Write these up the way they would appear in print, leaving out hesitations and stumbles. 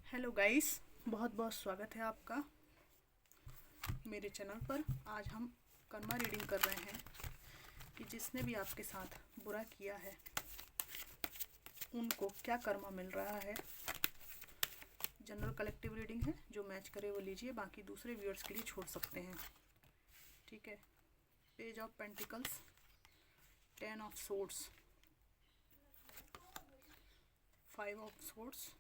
Hello guys, बहुत बहुत स्वागत है आपका मेरे चैनल पर। आज हम कर्मा रीडिंग कर रहे हैं कि जिसने भी आपके साथ बुरा किया है उनको क्या कर्मा मिल रहा है। जनरल कलेक्टिव रीडिंग है, जो मैच करे वो लीजिए, बाकी दूसरे व्यूअर्स के लिए छोड़ सकते हैं। ठीक है। Page of pentacles, 10 of swords, 5 of swords,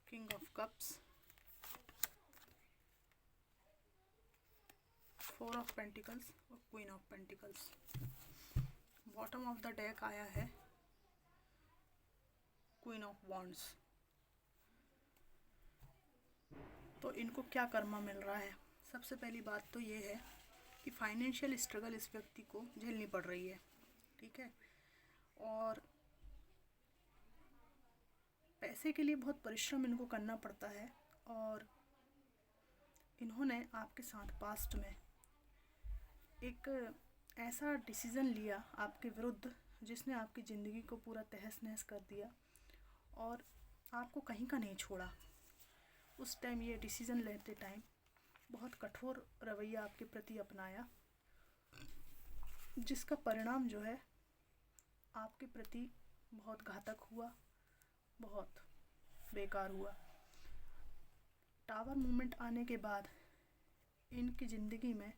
king of cups, 4 of pentacles और queen of pentacles. Bottom of the deck आया है क्वीन ऑफ वॉन्ड्स। तो इनको क्या कर्मा मिल रहा है? सबसे पहली बात तो ये है कि फाइनेंशियल स्ट्रगल इस व्यक्ति को झेलनी पड़ रही है। ठीक है। और पैसे के लिए बहुत परिश्रम इनको करना पड़ता है। और इन्होंने आपके साथ पास्ट में एक ऐसा डिसीज़न लिया आपके विरुद्ध जिसने आपकी ज़िंदगी को पूरा तहस नहस कर दिया और आपको कहीं का नहीं छोड़ा। उस टाइम ये डिसीज़न लेते टाइम बहुत कठोर रवैया आपके प्रति अपनाया, जिसका परिणाम जो है आपके प्रति बहुत घातक हुआ, बहुत बेकार हुआ। टावर मूवमेंट आने के बाद इनकी ज़िंदगी में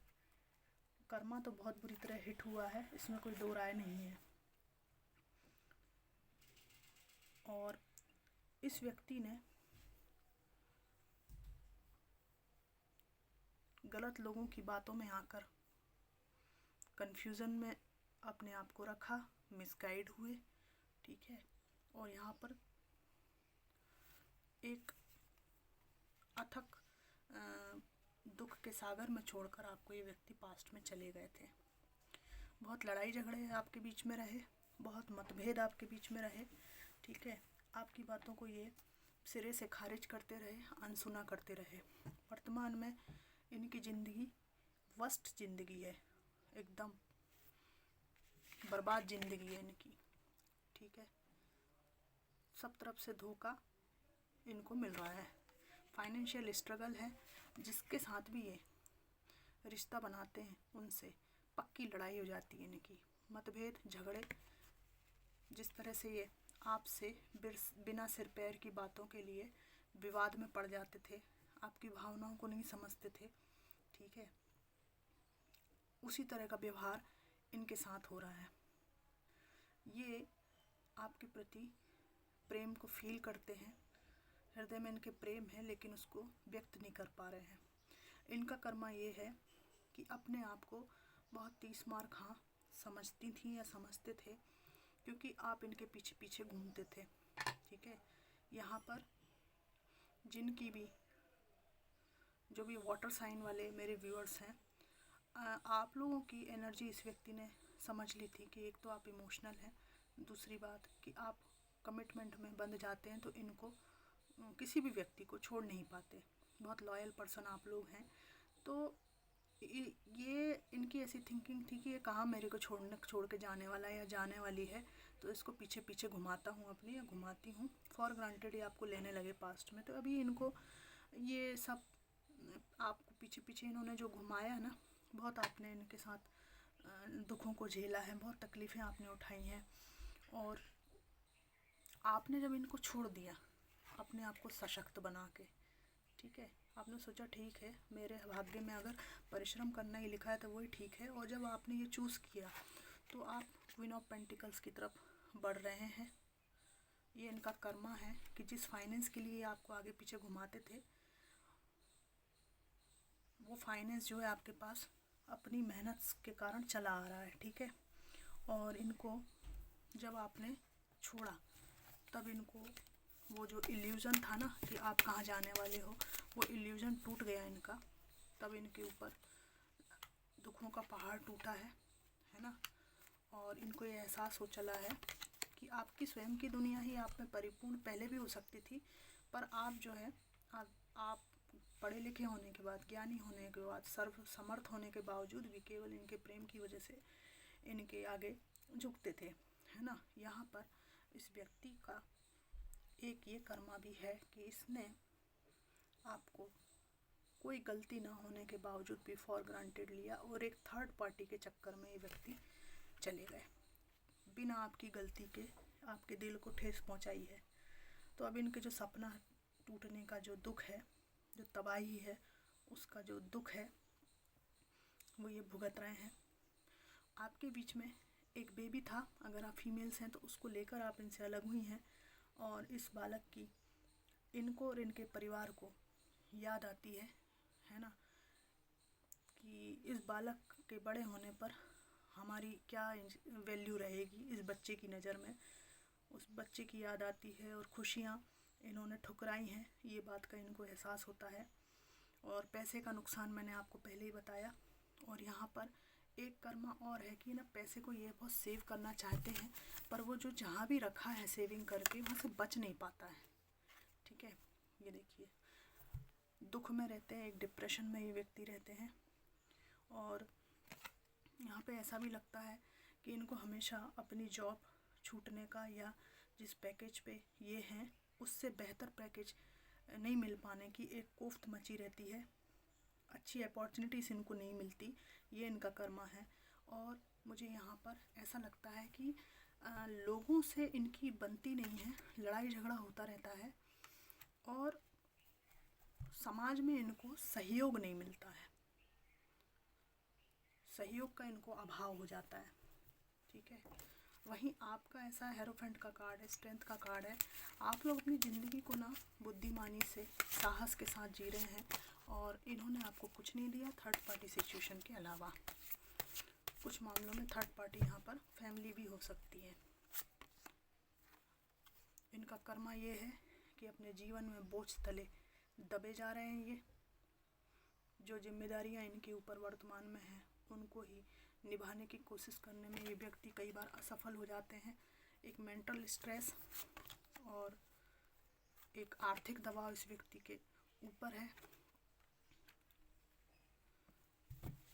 कर्मा तो बहुत बुरी तरह हिट हुआ है, इसमें कोई दो राय नहीं है। और इस व्यक्ति ने गलत लोगों की बातों में आकर कन्फ्यूज़न में अपने आप को रखा, मिसगाइड हुए। ठीक है। और यहाँ पर एक अथक दुख के सागर में छोड़कर आपको ये व्यक्ति पास्ट में चले गए थे। बहुत लड़ाई झगड़े आपके बीच में रहे, बहुत मतभेद आपके बीच में रहे। ठीक है। आपकी बातों को ये सिरे से खारिज करते रहे, अनसुना करते रहे। वर्तमान में इनकी ज़िंदगी वर्स्ट ज़िंदगी है, एकदम बर्बाद ज़िंदगी है इनकी। ठीक है। सब तरफ से धोखा इनको मिल रहा है। फाइनेंशियल स्ट्रगल है, जिसके साथ भी ये रिश्ता बनाते हैं उनसे पक्की लड़ाई हो जाती है इनकी। मतभेद, झगड़े, जिस तरह से ये आपसे बिना सिर पैर की बातों के लिए विवाद में पड़ जाते थे, आपकी भावनाओं को नहीं समझते थे। ठीक है। उसी तरह का व्यवहार इनके साथ हो रहा है। ये आपके प्रति प्रेम को फील करते हैं, हृदय में इनके प्रेम है, लेकिन उसको व्यक्त नहीं कर पा रहे हैं। इनका कर्मा ये है कि अपने आप को बहुत 30 मार खा समझती थी या समझते थे, क्योंकि आप इनके पीछे पीछे घूमते थे। ठीक है। यहाँ पर जिनकी भी जो भी वाटर साइन वाले मेरे व्यूअर्स हैं, आप लोगों की एनर्जी इस व्यक्ति ने समझ ली थी कि एक तो आप इमोशनल हैं, दूसरी बात कि आप कमिटमेंट में बंध जाते हैं तो इनको किसी भी व्यक्ति को छोड़ नहीं पाते। बहुत लॉयल पर्सन आप लोग हैं। तो ये इनकी ऐसी थिंकिंग थी कि ये कहाँ मेरे को छोड़ के जाने वाला है या जाने वाली है, तो इसको पीछे पीछे घुमाता हूँ अपनी या घुमाती हूँ। फॉर ग्रांटेड ये आपको लेने लगे पास्ट में। तो अभी इनको ये सब आपको पीछे पीछे इन्होंने जो घुमाया है ना, बहुत आपने इनके साथ दुखों को झेला है, बहुत तकलीफ़ें आपने उठाई हैं। और आपने जब इनको छोड़ दिया अपने आप को सशक्त बना के, ठीक है, आपने सोचा ठीक है मेरे भाग्य में अगर परिश्रम करना ही लिखा है तो वही ठीक है। और जब आपने ये चूज़ किया तो आप क्वीन ऑफ पेंटिकल्स की तरफ बढ़ रहे हैं। ये इनका कर्मा है कि जिस फाइनेंस के लिए आपको आगे पीछे घुमाते थे, वो फाइनेंस जो है आपके पास अपनी मेहनत के कारण चला आ रहा है। ठीक है। और इनको जब आपने छोड़ा तब इनको वो जो इल्यूज़न था ना कि आप कहाँ जाने वाले हो, वो इल्यूज़न टूट गया इनका। तब इनके ऊपर दुखों का पहाड़ टूटा है ना। और इनको ये एहसास हो चला है कि आपकी स्वयं की दुनिया ही आप में परिपूर्ण पहले भी हो सकती थी, पर आप जो है आप पढ़े लिखे होने के बाद, ज्ञानी होने के बाद, सर्व समर्थ होने के बावजूद भी केवल इनके प्रेम की वजह से इनके आगे झुकते थे, है ना। यहाँ पर इस व्यक्ति का एक एक ये कर्मा भी है कि इसने आपको कोई गलती ना होने के बावजूद भी फॉर ग्रांटेड लिया और एक थर्ड पार्टी के चक्कर में ये व्यक्ति चले गए, बिना आपकी गलती के आपके दिल को ठेस पहुंचाई है। तो अब इनके जो सपना टूटने का जो दुख है, जो तबाही है, उसका जो दुख है वो ये भुगत रहे हैं। आपके बीच में एक बेबी था, अगर आप फीमेल्स हैं तो उसको लेकर आप इनसे अलग हुई हैं, और इस बालक की इनको और इनके परिवार को याद आती है ना, कि इस बालक के बड़े होने पर हमारी क्या वैल्यू रहेगी इस बच्चे की नज़र में। उस बच्चे की याद आती है और खुशियाँ इन्होंने ठुकराई हैं, ये बात का इनको एहसास होता है। और पैसे का नुकसान मैंने आपको पहले ही बताया। और यहाँ पर एक कर्मा और है कि ना, पैसे को ये बहुत सेव करना चाहते हैं, पर वो जो जहाँ भी रखा है सेविंग करके वहाँ से बच नहीं पाता है। ठीक है, ये देखिए, दुख में रहते हैं, एक डिप्रेशन में ये व्यक्ति रहते हैं। और यहाँ पे ऐसा भी लगता है कि इनको हमेशा अपनी जॉब छूटने का, या जिस पैकेज पे ये हैं उससे बेहतर पैकेज नहीं मिल पाने की एक कोफ्त मची रहती है। अच्छी अपॉर्चुनिटीज़ इनको नहीं मिलती, ये इनका कर्मा है। और मुझे यहाँ पर ऐसा लगता है कि लोगों से इनकी बनती नहीं है, लड़ाई झगड़ा होता रहता है, और समाज में इनको सहयोग नहीं मिलता है, सहयोग का इनको अभाव हो जाता है। ठीक है, वहीं आपका ऐसा हेरोफेंट का कार्ड है, स्ट्रेंथ का कार्ड है। आप लोग अपनी ज़िंदगी को ना बुद्धिमानी से, साहस के साथ जी रहे हैं, और इन्होंने आपको कुछ नहीं दिया थर्ड पार्टी सिचुएशन के अलावा। कुछ मामलों में थर्ड पार्टी यहाँ पर फैमिली भी हो सकती है। इनका कर्मा ये है कि अपने जीवन में बोझ तले दबे जा रहे हैं। ये जो जिम्मेदारियाँ इनके ऊपर वर्तमान में हैं उनको ही निभाने की कोशिश करने में ये व्यक्ति कई बार असफल हो जाते हैं। एक मेंटल स्ट्रेस और एक आर्थिक दबाव इस व्यक्ति के ऊपर है।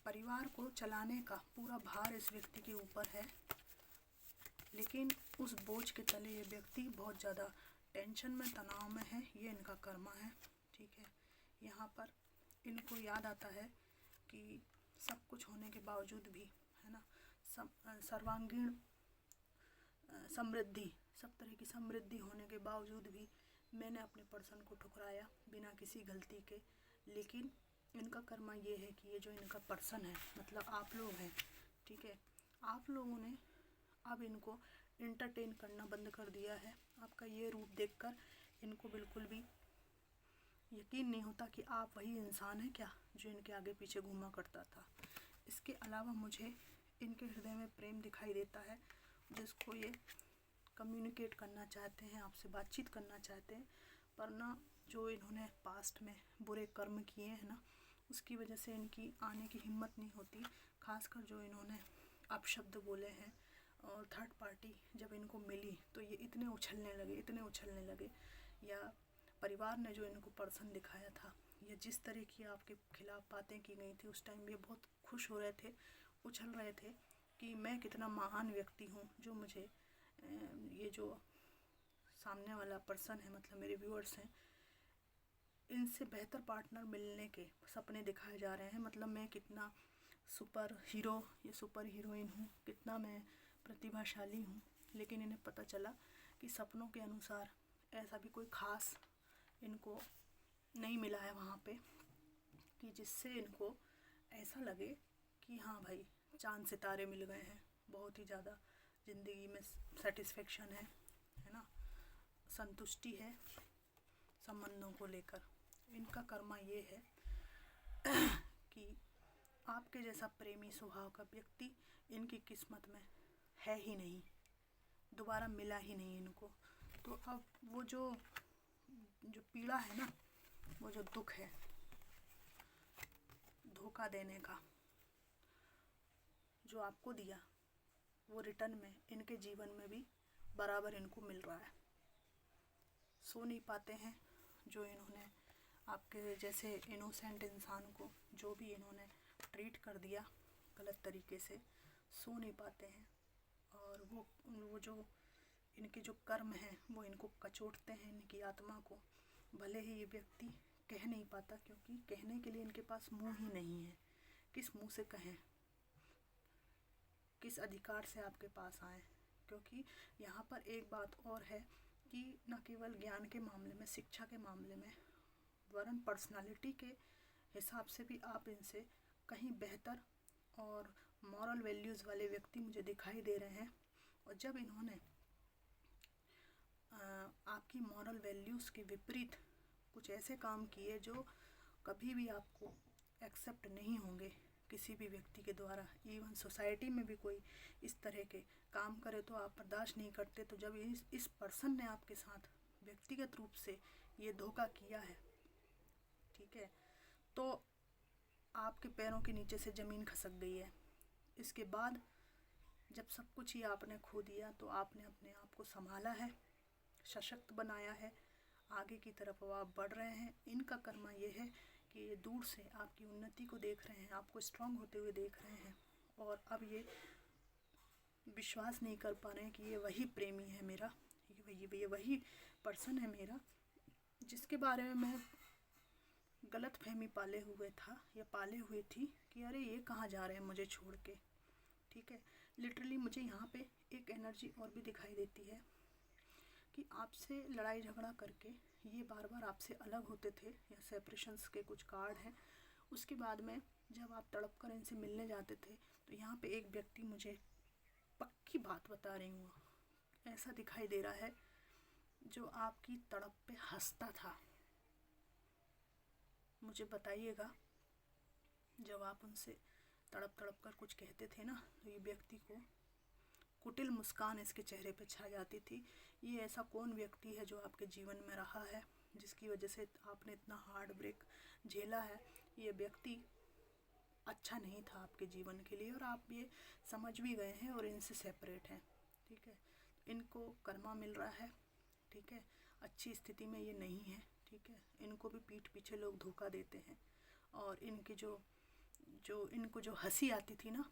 परिवार को चलाने का पूरा भार इस व्यक्ति के ऊपर है, लेकिन उस बोझ के तले ये व्यक्ति बहुत ज़्यादा टेंशन में, तनाव में है। ये इनका कर्मा है। ठीक है, यहाँ पर इनको याद आता है कि सब कुछ होने के बावजूद भी, है ना, सर्वांगीण समृद्धि, सब तरह की समृद्धि होने के बावजूद भी मैंने अपने पर्सन को ठुकराया बिना किसी गलती के। लेकिन इनका कर्मा ये है कि ये जो इनका पर्सन है, मतलब आप लोग हैं, ठीक है, आप लोगों ने अब इनको इंटरटेन करना बंद कर दिया है। आपका ये रूप देखकर इनको बिल्कुल भी यकीन नहीं होता कि आप वही इंसान हैं क्या जो इनके आगे पीछे घूमा करता था। इसके अलावा मुझे इनके हृदय में प्रेम दिखाई देता है, जिसको ये कम्युनिकेट करना चाहते हैं, आपसे बातचीत करना चाहते हैं, पर ना जो इन्होंने पास्ट में बुरे कर्म किए हैं ना, उसकी वजह से इनकी आने की हिम्मत नहीं होती। खासकर जो इन्होंने अपशब्द बोले हैं, और थर्ड पार्टी जब इनको मिली तो ये इतने उछलने लगे, या परिवार ने जो इनको पर्सन दिखाया था, या जिस तरह की आपके खिलाफ बातें की गई थी, उस टाइम ये बहुत खुश हो रहे थे, उछल रहे थे कि मैं कितना महान व्यक्ति हूँ, जो मुझे ये जो सामने वाला पर्सन है, मतलब मेरे व्यूअर्स हैं, इनसे बेहतर पार्टनर मिलने के सपने दिखाए जा रहे हैं। मतलब मैं कितना सुपर हीरो या सुपर हीरोइन हूँ, कितना मैं प्रतिभाशाली हूँ। लेकिन इन्हें पता चला कि सपनों के अनुसार ऐसा भी कोई ख़ास इनको नहीं मिला है वहाँ पे, कि जिससे इनको ऐसा लगे कि हाँ भाई, चांद सितारे मिल गए हैं, बहुत ही ज़्यादा ज़िंदगी में सेटिस्फेक्शन है ना, संतुष्टि है संबंधों को लेकर। इनका कर्मा ये है कि आपके जैसा प्रेमी स्वभाव का व्यक्ति इनकी किस्मत में है ही नहीं, दोबारा मिला ही नहीं इनको। तो अब वो जो पीड़ा है ना, वो जो दुख है धोखा देने का, जो आपको दिया, वो रिटर्न में इनके जीवन में भी बराबर इनको मिल रहा है। सो नहीं पाते हैं जो इन्होंने आपके जैसे इनोसेंट इंसान को जो भी इन्होंने ट्रीट कर दिया गलत तरीके से, सो नहीं पाते हैं। और वो जो इनके जो कर्म हैं वो इनको कचोटते हैं, इनकी आत्मा को। भले ही ये व्यक्ति कह नहीं पाता, क्योंकि कहने के लिए इनके पास मुंह ही नहीं है। किस मुंह से कहें, किस अधिकार से आपके पास आए। क्योंकि यहाँ पर एक बात और है कि न केवल ज्ञान के मामले में, शिक्षा के मामले में, वरन पर्सनालिटी के हिसाब से भी आप इनसे कहीं बेहतर और मॉरल वैल्यूज़ वाले व्यक्ति मुझे दिखाई दे रहे हैं। और जब इन्होंने आपकी मॉरल वैल्यूज़ के विपरीत कुछ ऐसे काम किए जो कभी भी आपको एक्सेप्ट नहीं होंगे किसी भी व्यक्ति के द्वारा, इवन सोसाइटी में भी कोई इस तरह के काम करे तो आप बर्दाश्त नहीं करते। तो जब इस पर्सन ने आपके साथ व्यक्तिगत रूप से ये धोखा किया है, ठीक है, तो आपके पैरों के नीचे से ज़मीन खसक गई है। इसके बाद जब सब कुछ ही आपने खो दिया तो आपने अपने आप को संभाला है, सशक्त बनाया है, आगे की तरफ आप बढ़ रहे हैं। इनका कर्मा ये है कि ये दूर से आपकी उन्नति को देख रहे हैं, आपको स्ट्रांग होते हुए देख रहे हैं, और अब ये विश्वास नहीं कर पा रहे हैं कि ये वही प्रेमी है मेरा, ये वही पर्सन है मेरा जिसके बारे में मैं गलत फहमी पाले हुए थी कि अरे ये कहाँ जा रहे हैं मुझे छोड़ के। ठीक है, लिटरली मुझे यहाँ पे एक एनर्जी और भी दिखाई देती है कि आपसे लड़ाई झगड़ा करके ये बार बार आपसे अलग होते थे, या सेपरेशंस के कुछ कार्ड हैं। उसके बाद में जब आप तड़प कर इनसे मिलने जाते थे तो यहाँ पे एक व्यक्ति, मुझे पक्की बात बता रही हूँ, ऐसा दिखाई दे रहा है जो आपकी तड़प पे हंसता था। मुझे बताइएगा, जब आप उनसे तड़प तड़प कर कुछ कहते थे ना, तो ये व्यक्ति को कुटिल मुस्कान इसके चेहरे पे छा जाती थी। ये ऐसा कौन व्यक्ति है जो आपके जीवन में रहा है, जिसकी वजह से आपने इतना हार्ड ब्रेक झेला है। ये व्यक्ति अच्छा नहीं था आपके जीवन के लिए, और आप ये समझ भी गए हैं और इनसे सेपरेट हैं। ठीक है, इनको कर्मा मिल रहा है। ठीक है, अच्छी स्थिति में ये नहीं है। ठीक है, इनको भी पीठ पीछे लोग धोखा देते हैं, और इनकी इनको जो हंसी आती थी ना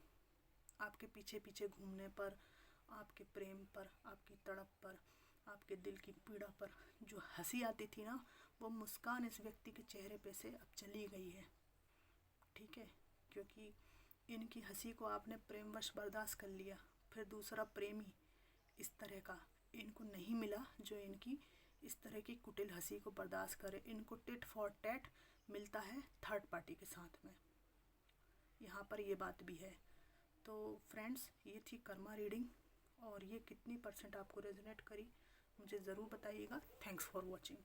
आपके पीछे पीछे घूमने पर, आपके प्रेम पर, आपकी तड़प पर, आपके दिल की पीड़ा पर जो हंसी आती थी ना, वो मुस्कान इस व्यक्ति के चेहरे पे से अब चली गई है। ठीक है, क्योंकि इनकी हंसी को आपने प्रेमवश बर्दाश्त कर लिया। फिर दूसरा प्रेमी इस तरह का इनको नहीं मिला जो इनकी इस तरह की कुटिल हंसी को बर्दाश्त करे। इनको टिट फॉर टैट मिलता है थर्ड पार्टी के साथ में। यहाँ पर ये बात भी है। तो फ्रेंड्स, ये थी कर्मा रीडिंग, और ये कितनी % आपको रेजोनेट करी मुझे ज़रूर बताइएगा। Thanks for watching.